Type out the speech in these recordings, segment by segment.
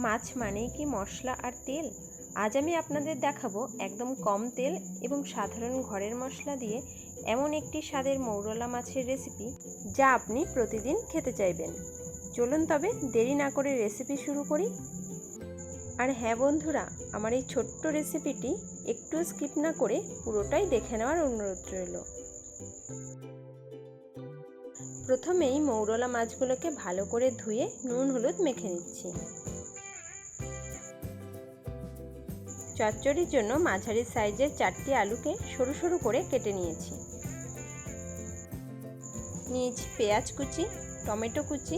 মাছ মানেই কি মশলা আর তেল? আজ আমি আপনাদের দেখাবো একদম কম তেল এবং সাধারণ ঘরের মশলা দিয়ে এমন একটি স্বাদের মৌরলা মাছের রেসিপি যা আপনি প্রতিদিন খেতে চাইবেন। চলুন তবে দেরি না করে রেসিপি শুরু করি। আর হ্যাঁ বন্ধুরা, আমার এই ছোট্ট রেসিপিটি একটু স্কিপ না করে পুরোটাই দেখে নেওয়ার অনুরোধ রইল। প্রথমেই মৌরলা মাছগুলোকে ভালো করে ধুয়ে নুন হলুদ মেখে নিচ্ছি। চচ্চড়ির জন্য মাঝারি সাইজের 4টি আলুকে সরু সরু করে কেটে নিয়েছি। নিয়েছি পেঁয়াজ কুচি, টমেটো কুচি,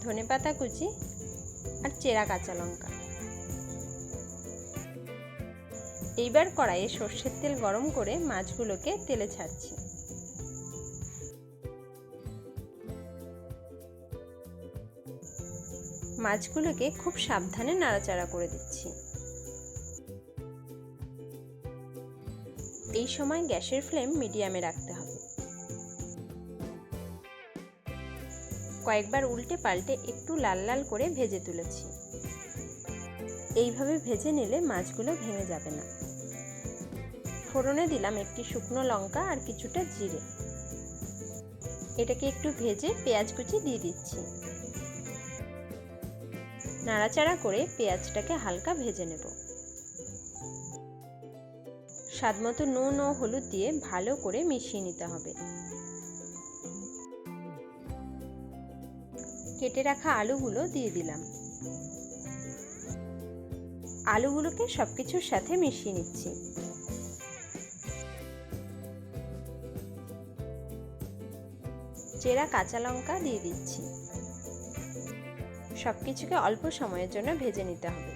ধনেপাতা কুচি আর চেরা কাঁচা লঙ্কা। এইবার কড়াইয়ে সর্ষের তেল গরম করে মাছগুলোকে তেলে ছাড়ছি। মাছগুলোকে খুব সাবধানে নাড়াচাড়া করে দিচ্ছি। এই সময় গ্যাসের ফ্লেম মিডিয়ামে রাখতে হবে। কয়েকবার উল্টে পাল্টে একটু লাল লাল করে ভেজে তুলেছি। এইভাবে ভেজে নিলে মাছগুলো ভেঙে যাবে না। ফোড়নে দিলাম একটি শুকনো লঙ্কা আর কিছুটা জিরে। এটাকে একটু ভেজে পেঁয়াজ কুচি দিয়ে দিচ্ছি। নাড়াচাড়া করে পেঁয়াজটাকে হালকা ভেজে নেব। স্বাদমতো নুন ও হলুদ দিয়ে ভালো করে মিশিয়ে নিতে হবে। কেটে রাখা আলুগুলো দিয়ে দিলাম। আলুগুলোকে সবকিছুর সাথে মিশিয়ে নিচ্ছি। চেরা কাঁচা লঙ্কা দিয়ে দিচ্ছি। সবকিছুকে অল্প সময়ের জন্য ভেজে নিতে হবে।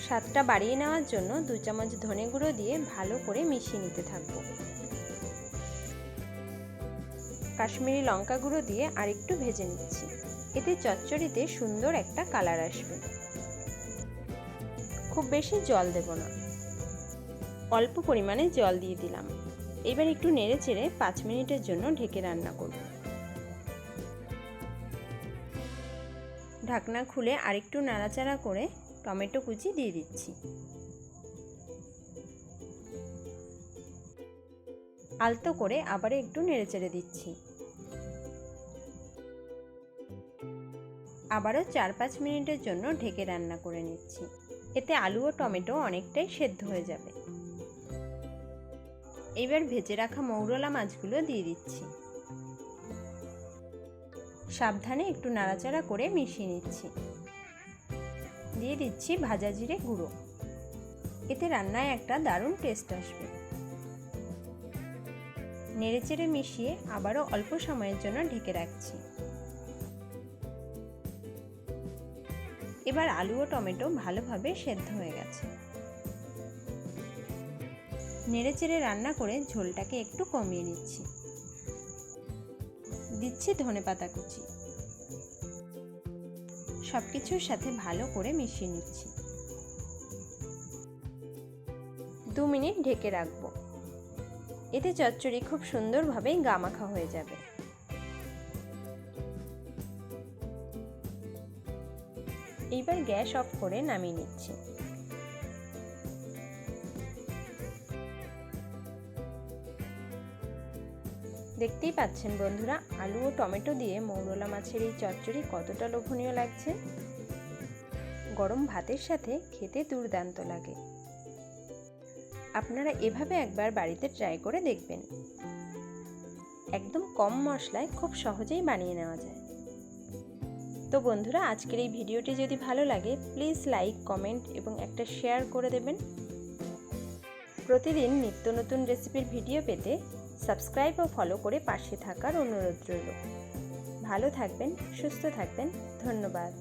স্বাদটা বাড়িয়ে নেওয়ার জন্য 2 চামচ ধনে গুঁড়ো দিয়ে ভালো করে মিশিয়ে নিতে থাকবো। কাশ্মীরি লঙ্কা গুঁড়ো দিয়ে আরেকটু ভেজে নিচ্ছি। এতে চচ্চড়িতে সুন্দর একটা কালার আসবে। খুব বেশি জল দেব না, অল্প পরিমাণে জল দিয়ে দিলাম। এবার একটু নেড়ে চেড়ে 5 মিনিটের জন্য ঢেকে রান্না করব। ঢাকনা খুলে আরেকটু নাড়াচাড়া করে টমেটো কুচি দিয়ে দিচ্ছি। আলতো করে আবার একটু নেড়েচেড়ে দিচ্ছি। আবারও 4-5 মিনিটের জন্য ঢেকে রান্না করে নিচ্ছি। এতে আলু ও টমেটো অনেকটাই সেদ্ধ হয়ে যাবে। এবার ভেজে রাখা মৌরলা মাছগুলো দিয়ে দিচ্ছি। সাবধানে একটু নাড়াচাড়া করে মিশিয়ে নিচ্ছি। দিয়ে দিচ্ছি ভাজা জিরে গুঁড়ো। এতে রান্নায় একটা দারুণ টেস্ট আসবে। নেড়েচেড়ে মিশিয়ে আবারও অল্প সময়ের জন্য ঢেকে রাখছি। এবার আলু ও টমেটো ভালোভাবে সেদ্ধ হয়ে গেছে। নেড়েচেড়ে রান্না করে ঝোলটাকে একটু কমিয়ে নিচ্ছি। দিচ্ছি ধনেপাতা কুচি। সবকিছুর সাথে ভালো করে মিশিয়ে নিচ্ছি। 2 মিনিট ঢেকে রাখবো। এতে চচ্চড়ি খুব সুন্দরভাবে গামাখা হয়ে যাবে। এইবার গ্যাস অফ করে নামিয়ে নিচ্ছি। দেখতেই পাচ্ছেন বন্ধুরা, আলু ও টমেটো দিয়ে মৌরলা মাছের এই চচ্চড়ি কতটা লোভনীয় লাগছে। গরম ভাতের সাথে খেতে দুর্দান্ত লাগে। আপনারা এভাবে একবার বাড়িতে ট্রাই করে দেখবেন। একদম কম মশলায় খুব সহজেই বানিয়ে নেওয়া যায়। তো বন্ধুরা, আজকের এই ভিডিওটি যদি ভালো লাগে প্লিজ লাইক, কমেন্ট এবং একটা শেয়ার করে দেবেন। প্রতিদিন নিত্য নতুন রেসিপির ভিডিও পেতে সাবস্ক্রাইব ও ফলো করে পাশে থাকার অনুরোধ রইল। ভালো থাকবেন, সুস্থ থাকবেন। ধন্যবাদ।